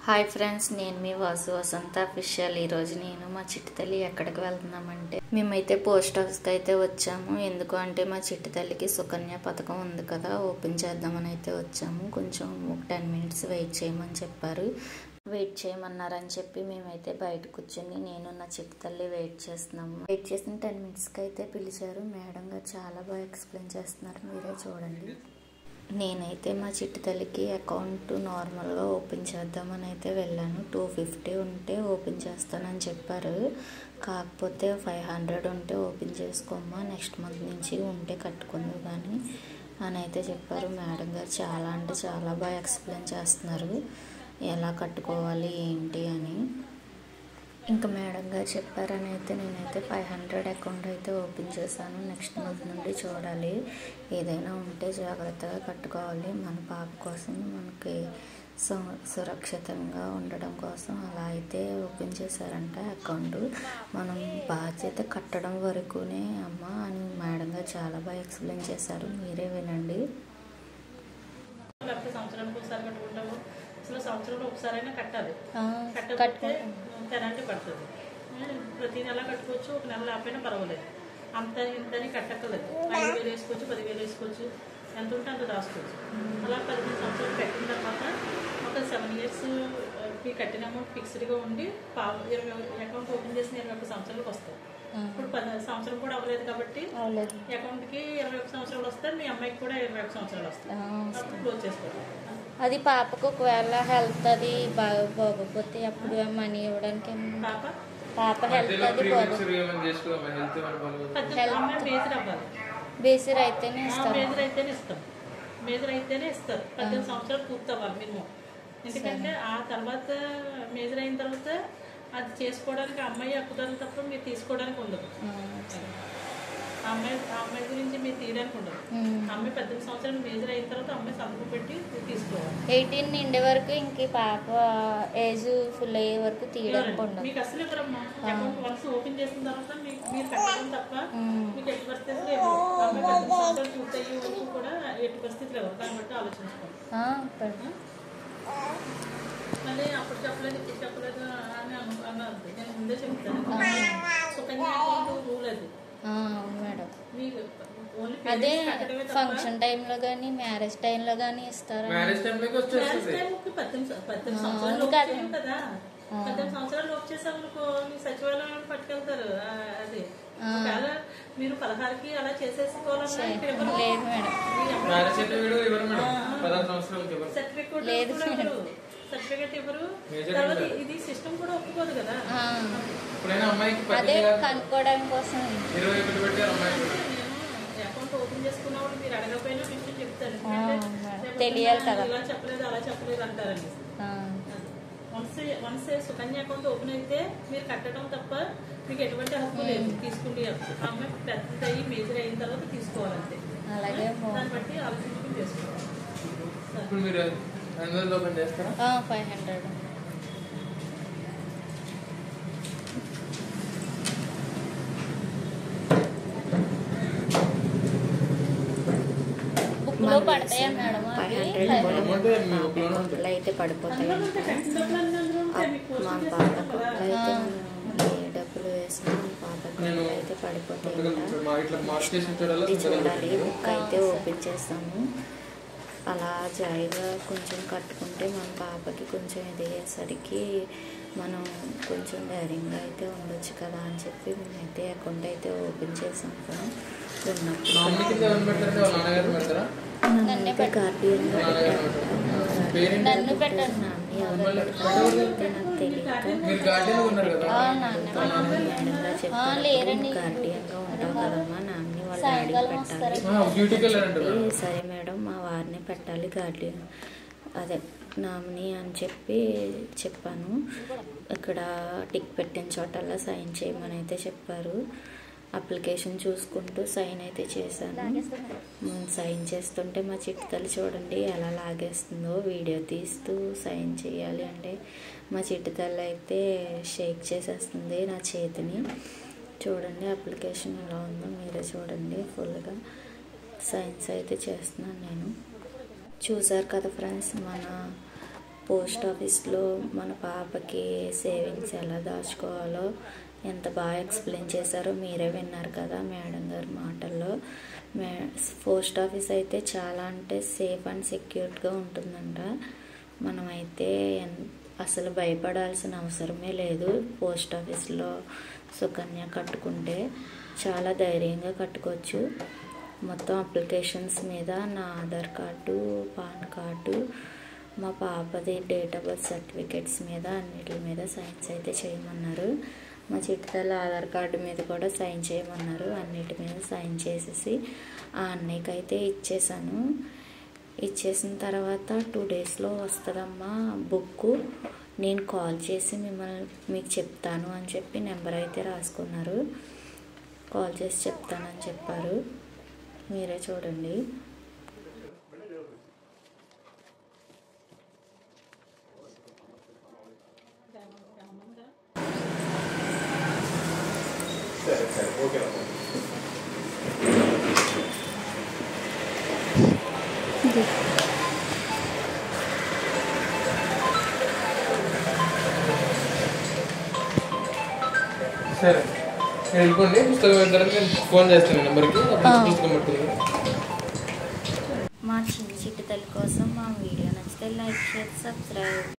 Hi friends, నేను మీ వాసు వసంత official. ఈరోజు నేను మా చిట్టి తల్లి ఎక్కడికి వెళ్తున్నామంటే మేమైతే పోస్ట్ ఆఫీస్కి అయితే వచ్చాము. ఎందుకు అంటే మా చిట్టి తల్లికి సుకన్య పథకం ఉంది కదా, ఓపెన్ చేద్దామని అయితే వచ్చాము. కొంచెం 10 మినిట్స్ వెయిట్ చేయమని చెప్పారు. వెయిట్ చేయమన్నారని చెప్పి మేమైతే బయట కూర్చొని నేను నా చిట్టి తల్లి వెయిట్ చేస్తున్నాము. వెయిట్ చేసిన 10 మినిట్స్కి అయితే పిలిచారు. మేడం గారు చాలా బాగా ఎక్స్ప్లెయిన్ చేస్తున్నారు, మీరే చూడండి. నేనైతే మా చిట్టి తల్లికి అకౌంట్ నార్మల్గా ఓపెన్ చేద్దామని అయితే వెళ్ళాను. 250 ఉంటే ఓపెన్ చేస్తానని చెప్పారు. కాకపోతే 500 ఉంటే ఓపెన్ చేసుకోమ్మా, నెక్స్ట్ మంత్ నుంచి ఉంటే కట్టుకుంది కానీ అని అయితే చెప్పారు. మేడం గారు చాలా అంటే చాలా బాగా ఎక్స్ప్లెయిన్ చేస్తున్నారు, ఎలా కట్టుకోవాలి ఏంటి అని. ఇంకా మేడం గారు చెప్పారని అయితే నేనైతే 500 అకౌంట్ అయితే ఓపెన్ చేశాను. నెక్స్ట్ మంత్ నుండి చూడాలి, ఏదైనా ఉంటే జాగ్రత్తగా కట్టుకోవాలి. మన పాప కోసం, మనకి సురక్షితంగా ఉండడం కోసం అలా అయితే ఓపెన్ చేశారంట అకౌంట్. మనం బాధ్యత కట్టడం వరకునే అమ్మ అని మేడం గారు చాలా బాగా ఎక్స్ప్లెయిన్ చేశారు, మీరే వినండి. సంవత్సరానికి ఒకసారి కట్టుకుంటాము, అసలు సంవత్సరంలో ఒకసారైనా కట్టాలి. కట్టకపోతే పెనాల్టీ పడుతుంది. ప్రతి నెల కట్టుకోవచ్చు, ఒక నెల ఆపైనా పర్వాలేదు. అంత ఇంతని కట్టక్కలేదు. 5,000 వేసుకోవచ్చు, 10,000 వేసుకోవచ్చు, ఎంత ఉంటే అంత రాసుకోవచ్చు. అలా 15 సంవత్సరాలు కట్టిన తర్వాత ఒక 7 ఇయర్స్ కట్టిన అమౌంట్ ఫిక్స్డ్గా ఉండి 20 అకౌంట్ ఓపెన్ చేసిన 21 సంవత్సరాలకు వస్తాయి. ఇప్పుడు 10 సంవత్సరం కూడా అవ్వలేదు కాబట్టి అకౌంట్కి 21 సంవత్సరాలు వస్తాయి, మీ అమ్మాయికి కూడా 21 సంవత్సరాలు వస్తాయి. అప్పుడు క్లోజ్ చేసుకోవాలి. అది పాపకు ఒకవేళ హెల్త్ అది బాగా పోకపోతే అప్పుడు మనీ ఇవ్వడానికి పాప హెల్త్ అది బేసిర్ అయితేనే ఇస్తాం. మేజర్ అయితేనే ఇస్తారు. 18 సంవత్సరాలు పూర్తి అవ్వాలి మినిమం. ఎందుకంటే ఆ తర్వాత మేజర్ అయిన తర్వాత అది చేసుకోవడానికి అమ్మాయి హక్కుదారులు తప్ప మీరు తీసుకోవడానికి ఉండదు. అమ్మాయి గురించి మీరు తీయడానికి ఉండదు. అమ్మాయి 18 సంవత్సరాలు మేజర్ అయిన తర్వాత అమ్మాయి సంతకం పెట్టి తీసుకోవాలి. 18 నిండే వరకు ఇంక పాప ఏజ్ ఫుల్ అయ్యే వరకు తీయడానికి ఉండదు. మీకు అసలు ఇవ్వరమ్మా. అకౌంట్ వన్స్ ఓపెన్ చేసిన తర్వాత మీరు కట్టడం తప్ప మీకు ఎట్టి పరిస్థితులు లేవు. అమ్మాయి 18 సంవత్సరాలు పూర్తి అయ్యే వరకు కూడా ఎట్టి పరిస్థితులు ఎవరు, దాన్ని బట్టి ఆలోచించుకోండి. మళ్ళీ అప్పుడు చెప్పలేదు ఇప్పుడు చెప్పలేదు అని అన్నారు. నేను ముందే చెప్తాను. సుకన్య అకౌంట్ రూల్ అది. మేడం అదే ఫంక్షన్ టైంలో కానీ మ్యారేజ్ టైంలో కానీ ఇస్తారా? 18 సంవత్సరాలు కదా, 18 సంవత్సరాలు లోపు చేసామనుకో సచివాలయం పట్టుకెళ్తారు. అది ఒకవేళ మీరు 16కి అలా చేసేసుకోవాలన్నా సర్టిఫికేట్ ఇవ్వరు. తర్వాత ఇది సిస్టమ్ కూడా ఒప్పుకోదు కదా. అదే కనుక్కోవడం కోసం అకౌంట్ ఓపెన్ చేసుకున్నప్పుడు మీరు అడగకపోయినా విషయం చెప్తారు. తెలియాలి కదా, ఇలా చెప్పలేదు అలా చెప్పలేదు అంటారండి. వన్స్ సుకన్య అకౌంట్ ఓపెన్ అయితే మీరు కట్టడం తప్ప మీకు ఎటువంటి హక్కు లేదు, తీసుకుంటే హక్కు. అమ్మాయి పెద్ద అయ్యి మేజర్ అయిన తర్వాత తీసుకోవాలంతే. అలాగే దాన్ని బట్టి ఆలోచించుకుని చేసుకోవాలి. 500 బుక్లో పడతాయా మేడం? 500 అయితే పడిపోతాయి. మా పాప అయితే డబ్బులు వేసిన పాప అయితే పడిపోతాయి. చూడాలి, బుక్ అయితే ఓపెన్ చేస్తాము. అలా జాయిగా కొంచెం కట్టుకుంటే మన పాపకి కొంచెం ఎదిగేసరికి మనం కొంచెం ధైర్యంగా అయితే ఉండొచ్చు కదా అని చెప్పి మేమైతే అకౌంట్ అయితే ఓపెన్ చేసాం కదా. నన్ను పెట్టండి. నాకు తెలియక గార్డియన్గా ఉంటావు కదమ్మా, నాన్ని వాళ్ళ డాడీకి పెట్టాలి. సరే మేడం, మా వారిని పెట్టాలి గార్డియన్, అదే నామినీ అని చెప్పి చెప్పాను. ఇక్కడ టిక్ పెట్టిన చోటల్లా సైన్ చేయమని అయితే చెప్పారు. అప్లికేషన్ చూసుకుంటూ సైన్ అయితే చేశాను. సైన్ చేస్తుంటే మా చిట్టి తల్లి చూడండి ఎలా లాగేస్తుందో. వీడియో తీస్తూ సైన్ చేయాలి అంటే మా చిట్టి తల్లి అయితే షేక్ చేసేస్తుంది నా చేతిని. చూడండి అప్లికేషన్ ఎలా ఉందో మీరే చూడండి. ఫుల్గా సైన్స్ అయితే చేస్తున్నాను నేను. చూసారు కదా ఫ్రెండ్స్, మన పోస్ట్ ఆఫీస్లో మన పాపకి సేవింగ్స్ ఎలా దాచుకోవాలో ఎంత బాగా ఎక్స్ప్లెయిన్ చేశారో మీరే విన్నారు కదా మేడం గారి మాటల్లో. పోస్ట్ ఆఫీస్ అయితే చాలా అంటే సేఫ్ అండ్ సెక్యూర్డ్గా ఉంటుందంట. మనమైతే అసలు భయపడాల్సిన అవసరమే లేదు. పోస్ట్ ఆఫీస్లో సుకన్య కట్టుకుంటే చాలా ధైర్యంగా కట్టుకోవచ్చు. మొత్తం అప్లికేషన్స్ మీద నా ఆధార్ కార్డు, పాన్ కార్డు, మా పాపది డేట్ ఆఫ్ బర్త్ సర్టిఫికేట్స్ మీద అన్నిటి మీద సైన్స్ అయితే చేయమన్నారు. మా చిట్టితల్లి ఆధార్ కార్డు మీద కూడా సైన్ చేయమన్నారు. అన్నిటి మీద సైన్ చేసేసి ఆ అన్నయ్యకి అయితే ఇచ్చేసాను. ఇచ్చేసిన తర్వాత 2 డేస్లో వస్తుందమ్మా బుక్కు, నేను కాల్ చేసి మీకు చెప్తాను అని చెప్పి నెంబర్ అయితే రాసుకున్నారు. కాల్ చేసి చెప్తానని చెప్పారు. మీరే చూడండి. సరే వెళ్ళిపోండి. పుస్తకం వెళ్తారని నేను ఫోన్ చేస్తాను నెంబర్కి. పుస్తకం పట్టుకుంది. మా చిట్టి తల్లి కోసం మా వీడియో నచ్చితే లైక్, షేర్, సబ్స్క్రైబ్.